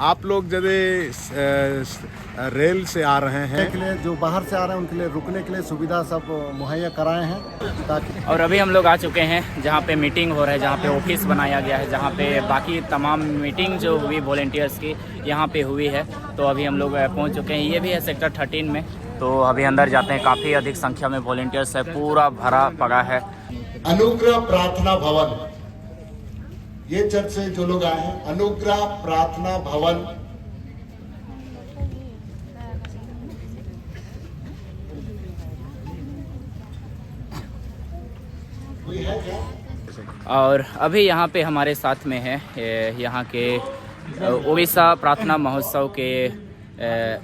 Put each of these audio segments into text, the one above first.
आप लोग यदि रेल से आ रहे हैं के लिए जो बाहर से आ रहे हैं उनके लिए रुकने के लिए सुविधा सब मुहैया कराए हैं ताकि। और अभी हम लोग आ चुके हैं जहाँ पे मीटिंग हो रहा है, जहाँ पे ऑफिस बनाया गया है, जहाँ पे बाकी तमाम मीटिंग जो हुई वॉलेंटियर्स की यहाँ पे हुई है। तो अभी हम लोग पहुँच चुके हैं, ये भी है सेक्टर 13 में। तो अभी अंदर जाते हैं, काफ़ी अधिक संख्या में वॉलेंटियर्स है, पूरा भरा पड़ा है। अनुग्रह प्रार्थना भवन, ये चर्च से जो लोग आए हैं, अनुग्रह प्रार्थना भवन। कोई है क्या? और अभी यहाँ पे हमारे साथ में है यहाँ के ओडिशा प्रार्थना महोत्सव के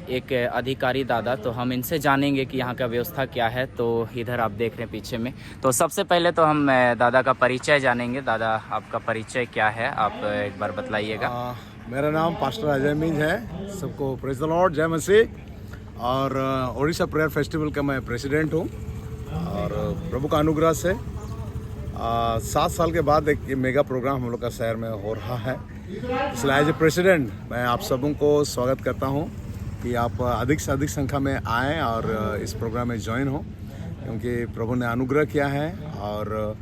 एक अधिकारी दादा। तो हम इनसे जानेंगे कि यहाँ का व्यवस्था क्या है। तो इधर आप देख रहे हैं पीछे में। तो सबसे पहले तो हम दादा का परिचय जानेंगे। दादा, आपका परिचय क्या है, आप एक बार बतलाइएगा। मेरा नाम पास्टर अजय मिंज है। सबको प्रेज द लॉर्ड, जय मसीह। और ओडिशा प्रेयर फेस्टिवल का मैं प्रेसिडेंट हूँ। और प्रभु का अनुग्रह से 7 साल के बाद एक मेगा प्रोग्राम हम लोग का शहर में हो रहा है। इसलिए एज ए प्रेसिडेंट मैं आप सबों को स्वागत करता हूँ कि आप अधिक से अधिक संख्या में आएँ और इस प्रोग्राम में ज्वाइन हो, क्योंकि प्रभु ने अनुग्रह किया है। और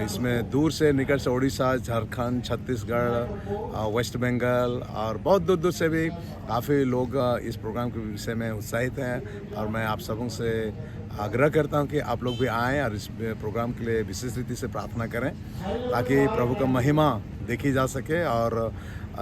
इसमें दूर से निकट से उड़ीसा, झारखंड, छत्तीसगढ़, वेस्ट बंगाल और बहुत दूर दूर से भी काफ़ी लोग इस प्रोग्राम के विषय में उत्साहित हैं। और मैं आप सबों से आग्रह करता हूं कि आप लोग भी आएँ और इस प्रोग्राम के लिए विशेष रीति से प्रार्थना करें, ताकि प्रभु का महिमा देखी जा सके और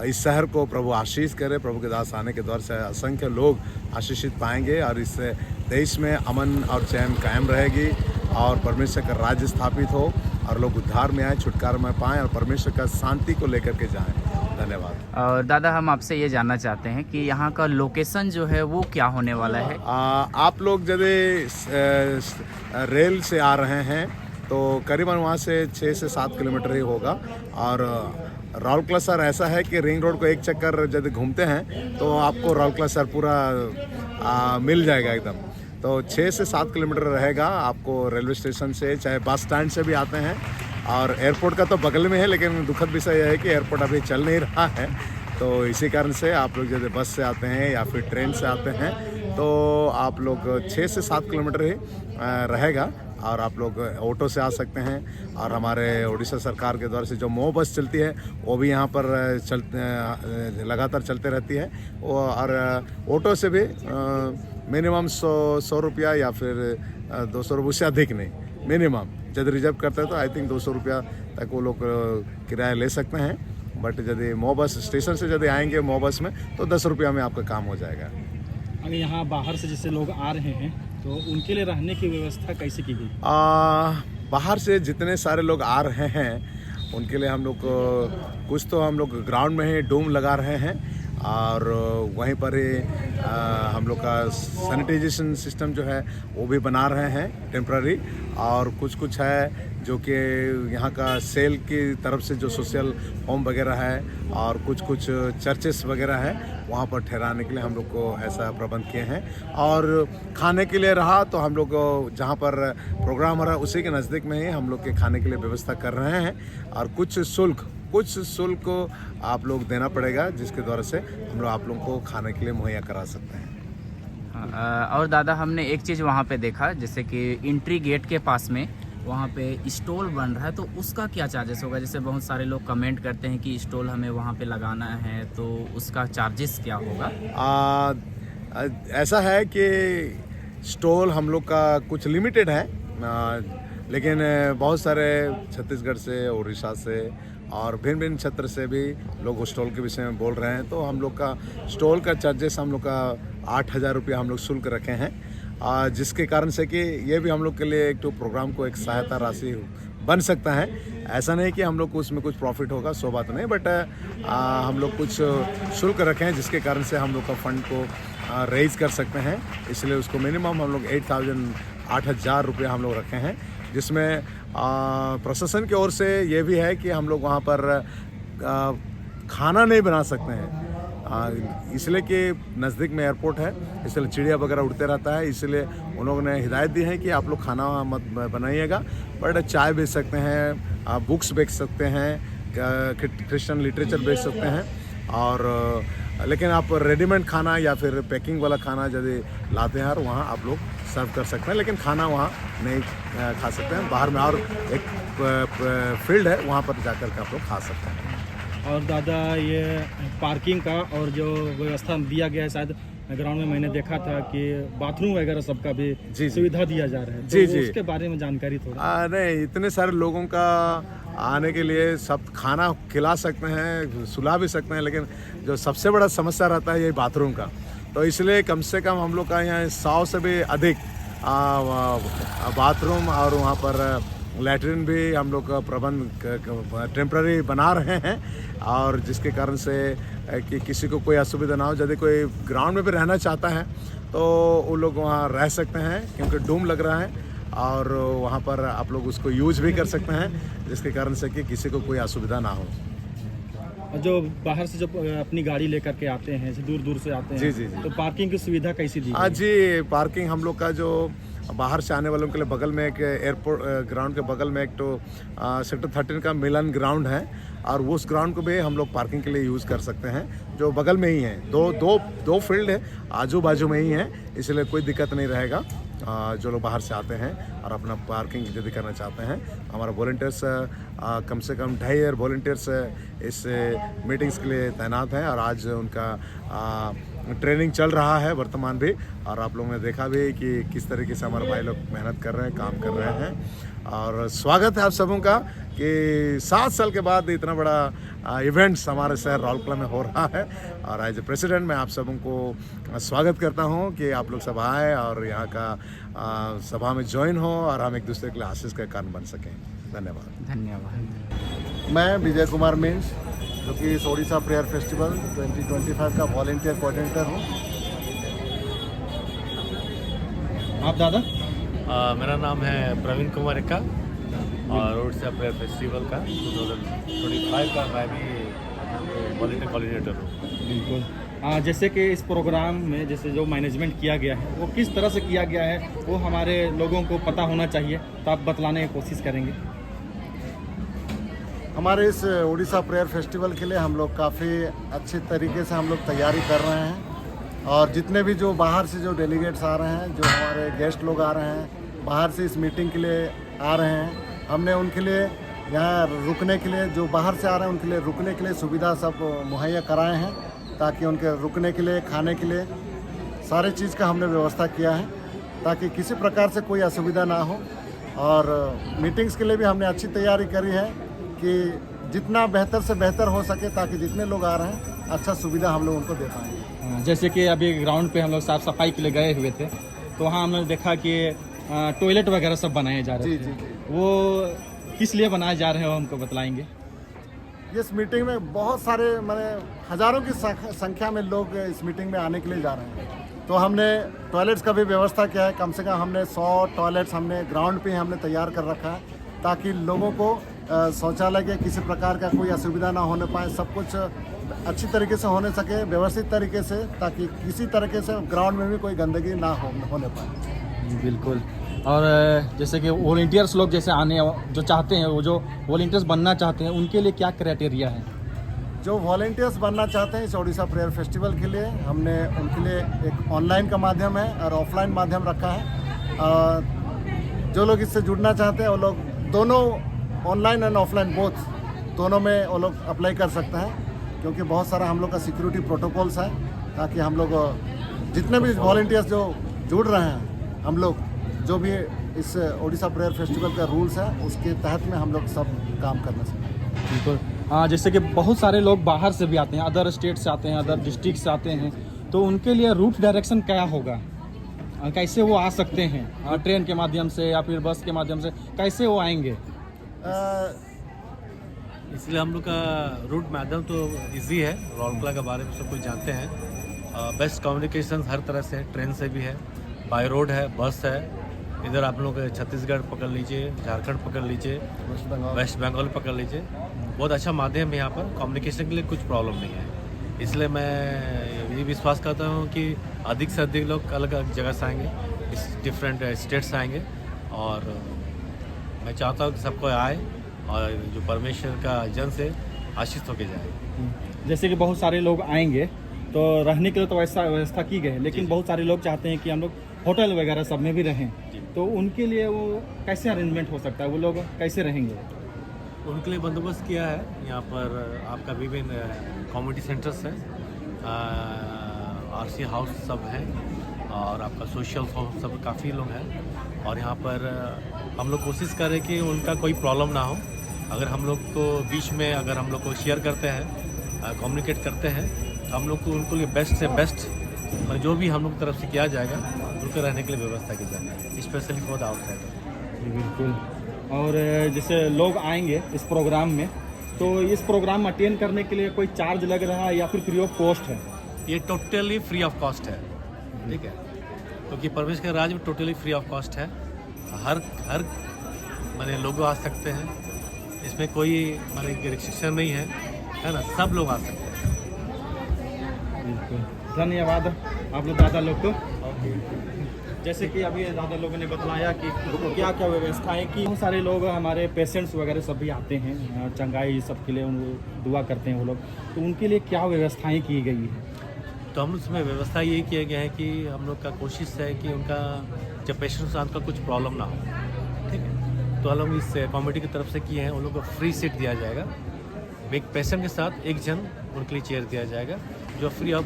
इस शहर को प्रभु आशीष करे। प्रभु के दास आने के दौर से असंख्य लोग आशीषित पाएंगे और इससे देश में अमन और चैन कायम रहेगी और परमेश्वर का राज्य स्थापित हो और लोग उद्धार में आए, छुटकारा में पाएँ और परमेश्वर का शांति को लेकर के जाएं। धन्यवाद। और दादा, हम आपसे ये जानना चाहते हैं कि यहाँ का लोकेशन जो है वो क्या होने वाला है। आप लोग यदि रेल से आ रहे हैं तो करीबन वहाँ से 6 से 7 किलोमीटर ही होगा। और राउरकेला शहर ऐसा है कि रिंग रोड को एक चक्कर यदि घूमते हैं तो आपको राउरकेला शहर पूरा मिल जाएगा एकदम। तो 6 से 7 किलोमीटर रहेगा आपको रेलवे स्टेशन से, चाहे बस स्टैंड से भी आते हैं। और एयरपोर्ट का तो बगल में है, लेकिन दुखद विषय यह है कि एयरपोर्ट अभी चल नहीं रहा है। तो इसी कारण से आप लोग यदि बस से आते हैं या फिर ट्रेन से आते हैं तो आप लोग 6 से 7 किलोमीटर ही रहेगा। और आप लोग ऑटो से आ सकते हैं। और हमारे उड़ीसा सरकार के द्वारा से जो मो बस चलती है वो भी यहाँ पर लगातार चलते रहती है। और ऑटो से भी मिनिमम 100 रुपया या फिर 200 रुपये से अधिक नहीं, मिनिमम यदि रिजर्व करते हैं तो आई थिंक 200 रुपया तक वो लोग किराया ले सकते हैं। बट यदि मो बस स्टेशन से यदि आएंगे मो बस में तो 10 रुपया में आपका काम हो जाएगा। अगर यहाँ बाहर से जैसे लोग आ रहे हैं तो उनके लिए रहने की व्यवस्था कैसे की गई? बाहर से जितने सारे लोग आ रहे हैं उनके लिए हम लोग कुछ तो हम लोग ग्राउंड में ही डोम लगा रहे हैं और वहीं पर ही हम लोग का सैनिटाइजेशन सिस्टम जो है वो भी बना रहे हैं टेम्प्ररी। और कुछ है जो कि यहाँ का सेल की तरफ से जो सोशल होम वगैरह है और कुछ चर्चेस वगैरह है वहाँ पर ठहराने के लिए हम लोग को ऐसा प्रबंध किए हैं। और खाने के लिए रहा तो हम लोग जहाँ पर प्रोग्राम हो रहा है उसी के नज़दीक में ही हम लोग के खाने के लिए व्यवस्था कर रहे हैं। और कुछ शुल्क आप लोग देना पड़ेगा, जिसके द्वारा से हम लोग आप लोगों को खाने के लिए मुहैया करा सकते हैं। और दादा, हमने एक चीज़ वहाँ पे देखा, जैसे कि एंट्री गेट के पास में वहाँ पे स्टॉल बन रहा है, तो उसका क्या चार्जेस होगा? जैसे बहुत सारे लोग कमेंट करते हैं कि स्टॉल हमें वहाँ पे लगाना है, तो उसका चार्जेस क्या होगा? ऐसा है कि स्टॉल हम लोग का कुछ लिमिटेड है, लेकिन बहुत सारे छत्तीसगढ़ से, उड़ीसा से और भिन्न क्षेत्र से भी लोग स्टॉल के विषय में बोल रहे हैं। तो हम लोग का स्टॉल का चार्जेस हम लोग का 8,000 रुपया हम लोग शुल्क रखे हैं, जिसके कारण से कि ये भी हम लोग के लिए एक तो प्रोग्राम को एक सहायता राशि बन सकता है। ऐसा नहीं कि हम लोग को उसमें कुछ प्रॉफिट होगा, सो बात नहीं, बट हम लोग कुछ शुल्क रखें हैं जिसके कारण से हम लोग का फंड को रेज कर सकते हैं। इसलिए उसको मिनिमम हम लोग 8,000 रुपया हम लोग रखे हैं, जिसमें प्रशासन की ओर से ये भी है कि हम लोग वहाँ पर खाना नहीं बना सकते हैं, इसलिए कि नज़दीक में एयरपोर्ट है, इसलिए चिड़िया वगैरह उड़ते रहता है। इसलिए उन लोगों ने हिदायत दी है कि आप लोग खाना मत बनाइएगा, बट चाय बेच सकते हैं, बुक्स बेच सकते हैं, क्रिश्चियन लिटरेचर बेच सकते हैं। और लेकिन आप रेडीमेड खाना या फिर पैकिंग वाला खाना यदि लाते हैं और वहाँ आप लोग सर्व कर सकते हैं, लेकिन खाना वहाँ नहीं खा सकते हैं। बाहर में और एक फील्ड है, वहाँ पर जाकर के आप लोग खा सकते हैं। और दादा ये पार्किंग का और जो व्यवस्था दिया गया है, शायद ग्राउंड में मैंने देखा था कि बाथरूम वगैरह सबका भी जी। सुविधा दिया जा रहा है, जी, तो जी। उसके बारे में जानकारी थोड़ा। नहीं, इतने सारे लोगों का आने के लिए सब खाना खिला सकते हैं, सुला भी सकते हैं, लेकिन जो सबसे बड़ा समस्या रहता है ये बाथरूम का। तो इसलिए कम से कम हम लोग का यहाँ 100 से भी अधिक बाथरूम और वहाँ पर लैट्रिन भी हम लोग का प्रबंध टेम्प्ररी बना रहे हैं, और जिसके कारण से कि किसी को कोई असुविधा ना हो। यदि कोई ग्राउंड में भी रहना चाहता है तो वो लोग वहाँ रह सकते हैं, क्योंकि डूम लग रहा है और वहाँ पर आप लोग उसको यूज भी कर सकते हैं, जिसके कारण से कि किसी को कोई असुविधा ना हो। और जो बाहर से जब अपनी गाड़ी लेकर के आते हैं, दूर दूर से आते हैं, जी, जी, जी। तो पार्किंग की सुविधा कैसी दी गई? हाँ जी, पार्किंग हम लोग का जो बाहर से आने वालों के लिए बगल में एक एयरपोर्ट ग्राउंड के बगल में एक तो सेक्टर 13 का मिलन ग्राउंड है, और उस ग्राउंड को भी हम लोग पार्किंग के लिए यूज़ कर सकते हैं, जो बगल में ही है। दो फील्ड है, आजू बाजू में ही है, इसलिए कोई दिक्कत नहीं रहेगा। जो लोग बाहर से आते हैं और अपना पार्किंग यदि करना चाहते हैं, हमारा वॉलंटियर्स कम से कम 2.5 वॉलंटियर्स इस मीटिंग्स के लिए तैनात हैं, और आज उनका ट्रेनिंग चल रहा है वर्तमान भी। और आप लोगों ने देखा भी कि किस तरीके से हमारे भाई लोग मेहनत कर रहे हैं, काम कर रहे हैं। और स्वागत है आप सबों का कि 7 साल के बाद इतना बड़ा इवेंट्स हमारे शहर राउरकेला में हो रहा है। और एज ए प्रेसिडेंट मैं आप सबों को स्वागत करता हूं कि आप लोग सब आए और यहाँ का सभा में ज्वाइन हो, और हम एक दूसरे के लिए आशीष का कारण बन सकें। धन्यवाद। धन्यवाद। मैं विजय कुमार मीन्स, जो कि इस ओडिशा प्रेयर फेस्टिवल 2025 का वॉलंटियर कोऑर्डिनेटर हूँ। आप दादा? मेरा नाम है प्रवीण कुमार एक्का, और ओडिशा प्रेयर फेस्टिवल का 2025 का मैं भी वॉलंटियर कोऑर्डिनेटर हूँ। बिल्कुल। जैसे कि इस प्रोग्राम में जैसे जो मैनेजमेंट किया गया है वो किस तरह से किया गया है, वो हमारे लोगों को पता होना चाहिए, तो आप बतलाने की कोशिश करेंगे। हमारे इस ओडिशा प्रेयर फेस्टिवल के लिए हम लोग काफ़ी अच्छे तरीके से हम लोग तैयारी कर रहे हैं, और जितने भी जो बाहर से जो डेलीगेट्स आ रहे हैं, जो हमारे गेस्ट लोग आ रहे हैं बाहर से इस मीटिंग के लिए आ रहे हैं, हमने उनके लिए यहाँ रुकने के लिए, जो बाहर से आ रहे हैं उनके लिए रुकने के लिए सुविधा सब मुहैया कराए हैं, ताकि उनके रुकने के लिए, खाने के लिए सारे चीज़ का हमने व्यवस्था किया है, ताकि किसी प्रकार से कोई असुविधा ना हो। और मीटिंग्स के लिए भी हमने अच्छी तैयारी करी है कि जितना बेहतर से बेहतर हो सके, ताकि जितने लोग आ रहे हैं अच्छा सुविधा हम लोग उनको दे पाएंगे। जैसे कि अभी ग्राउंड पे हम लोग साफ सफाई के लिए गए हुए थे, तो वहाँ हमने देखा कि टॉयलेट वगैरह सब बनाए जा रहे थे। जी, जी, जी। वो किस लिए बनाए जा रहे हैं, वो हमको बतलाएंगे। इस मीटिंग में बहुत सारे माने हज़ारों की संख्या में लोग इस मीटिंग में आने के लिए जा रहे हैं, तो हमने टॉयलेट्स का भी व्यवस्था किया है। कम से कम हमने 100 टॉयलेट्स हमने ग्राउंड पे हमने तैयार कर रखा है, ताकि लोगों को शौचालय के किसी प्रकार का कोई असुविधा ना होने पाए, सब कुछ अच्छी तरीके से होने सके, व्यवस्थित तरीके से, ताकि किसी तरीके से ग्राउंड में भी कोई गंदगी ना होने पाए। बिल्कुल। और जैसे कि वॉलंटियर्स लोग जैसे आने जो चाहते हैं, वो जो वॉलंटियर्स बनना चाहते हैं, उनके लिए क्या क्राइटेरिया है? जो वॉलंटियर्स बनना चाहते हैं इस ओडिशा प्रेयर फेस्टिवल के लिए, हमने उनके लिए एक ऑनलाइन का माध्यम है और ऑफलाइन माध्यम रखा है। जो लोग इससे जुड़ना चाहते हैं वो लोग दोनों ऑनलाइन एंड ऑफलाइन दोनों में वो लोग अप्लाई कर सकते हैं, क्योंकि बहुत सारा हम लोग का सिक्योरिटी प्रोटोकॉल्स है, ताकि हम लोग जितने भी वॉलंटियर्स जो जुड़ रहे हैं, हम लोग जो भी इस ओडिशा प्रेयर फेस्टिवल का रूल्स है उसके तहत में हम लोग सब काम करना चाहिए। बिल्कुल। जैसे कि बहुत सारे लोग बाहर से भी आते हैं, अदर स्टेट से आते हैं, अदर डिस्ट्रिक्ट से आते हैं, तो उनके लिए रूट डायरेक्शन क्या होगा? कैसे वो आ सकते हैं? ट्रेन के माध्यम से या फिर बस के माध्यम से कैसे वो आएंगे? इसलिए हम लोग का रूट माध्यम तो इजी है, राउरकेला के बारे में सब कुछ जानते हैं। बेस्ट कम्युनिकेशन हर तरह से, ट्रेन से भी है, बाय रोड है, बस है। इधर आप लोग छत्तीसगढ़ पकड़ लीजिए, झारखंड पकड़ लीजिए, वेस्ट बंगाल पकड़ लीजिए, बहुत अच्छा माध्यम है। यहाँ पर कम्युनिकेशन के लिए कुछ प्रॉब्लम नहीं है। इसलिए मैं ये विश्वास करता हूँ कि अधिक से अधिक लोग अलग अलग जगह से आएंगे, इस डिफरेंट स्टेट से आएंगे, और मैं चाहता हूँ कि सबको आए और जो परमेश्वर का जन से आशीष होके जाए। जैसे कि बहुत सारे लोग आएंगे तो रहने के लिए तो ऐसा व्यवस्था की गई है, लेकिन बहुत सारे लोग चाहते हैं कि हम लोग होटल वगैरह सब में भी रहें, तो उनके लिए वो कैसे अरेंजमेंट हो सकता है, वो लोग कैसे रहेंगे? उनके लिए बंदोबस्त किया है यहाँ पर आपका विभिन्न कम्युनिटी सेंटर्स है, आरसी हाउस सब है और आपका सोशल हाउस सब काफ़ी लोग हैं। और यहाँ पर हम लोग कोशिश कर रहे हैं कि उनका कोई प्रॉब्लम ना हो। अगर हम लोग को बीच में अगर हम लोग को शेयर करते हैं, कम्युनिकेट करते हैं, तो हम लोग को उनको लिए बेस्ट से बेस्ट जो भी हम लोग की तरफ से किया जाएगा उनके रहने के लिए व्यवस्था की जाएगी, स्पेशली फॉर द आउटसाइडर। बिल्कुल। और जैसे लोग आएंगे इस प्रोग्राम में, तो इस प्रोग्राम अटेंड करने के लिए कोई चार्ज लग रहा है या फिर फ्री ऑफ कॉस्ट है? ये टोटली फ्री ऑफ कॉस्ट है, ठीक है, क्योंकि प्रवेश का राज में टोटली फ्री ऑफ कॉस्ट है। हर माने लोग आ सकते हैं, इसमें कोई माने रिस्ट्रिक्शन नहीं है ना, सब लोग आ सकते हैं। बिल्कुल, धन्यवाद आप लोग दादा लोग को। जैसे कि अभी दादा लोगों ने बताया कि क्या क्या व्यवस्थाएं की, बहुत सारे लोग हमारे पेशेंट्स वगैरह सब भी आते हैं चंगाई सब के लिए, उनको दुआ करते हैं वो लोग, तो उनके लिए क्या व्यवस्थाएं की गई है? तो हम उसमें व्यवस्था ये किया गया है कि हम लोग का कोशिश है कि उनका जब पेशेंट्स का कुछ प्रॉब्लम ना हो, ठीक है, तो हम लोग इस कमेटी की तरफ से किए हैं, उन लोग को फ्री सीट दिया जाएगा। एक पेशेंट के साथ एक जन उनके लिए चेयर दिया जाएगा जो फ्री ऑफ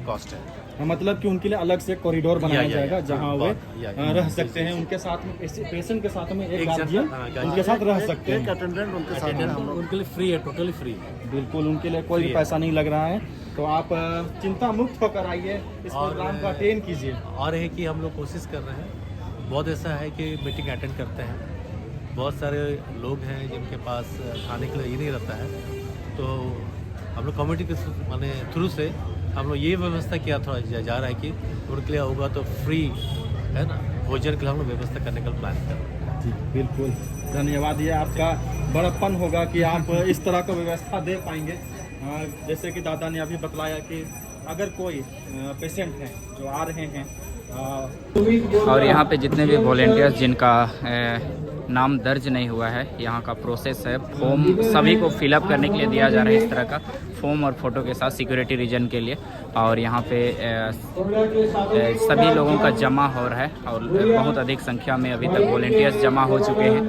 कॉस्ट है। मतलब कि उनके लिए अलग से कॉरिडोर बनाया जाएगा जहाँ वे रह सकते हैं, या। उनके साथ में पेशेंट के साथ में एक एक गार्जियन जन उनके साथ रह सकते एक हैं। अटेंडेंट उनके साथ अटेंडेंट हम लोग उनके लिए फ्री है, टोटली फ्री है। बिल्कुल, उनके लिए कोई फ्री है। पैसा नहीं लग रहा है, तो आप चिंता मुक्त होकर आइए, इस और, प्रोग्राम को अटेंड कीजिए। और है कि हम लोग कोशिश कर रहे हैं, बहुत ऐसा है कि मीटिंग अटेंड करते हैं, बहुत सारे लोग हैं जिनके पास खाने के लिए ये नहीं रहता है, तो हम लोग कमेटी के माने थ्रू से हम लोग ये व्यवस्था किया थोड़ा जा रहा है कि उनके लिए होगा तो फ्री है ना, भोजन के लिए हम लोग व्यवस्था करने का प्लान कर रहे हैं। जी बिल्कुल, धन्यवाद। ये आपका बड़प्पन होगा कि आप इस तरह का व्यवस्था दे पाएंगे। जैसे कि दादा ने अभी बतलाया कि अगर कोई पेशेंट हैं जो आ रहे हैं और यहाँ पे जितने भी वॉलेंटियर्स जिनका नाम दर्ज नहीं हुआ है, यहाँ का प्रोसेस है, फॉर्म सभी को फिलअप करने के लिए दिया जा रहा है, इस तरह का फॉर्म और फोटो के साथ सिक्योरिटी रीजन के लिए। और यहाँ पे सभी लोगों का जमा हो रहा है और बहुत अधिक संख्या में अभी तक वॉलेंटियर्स जमा हो चुके हैं।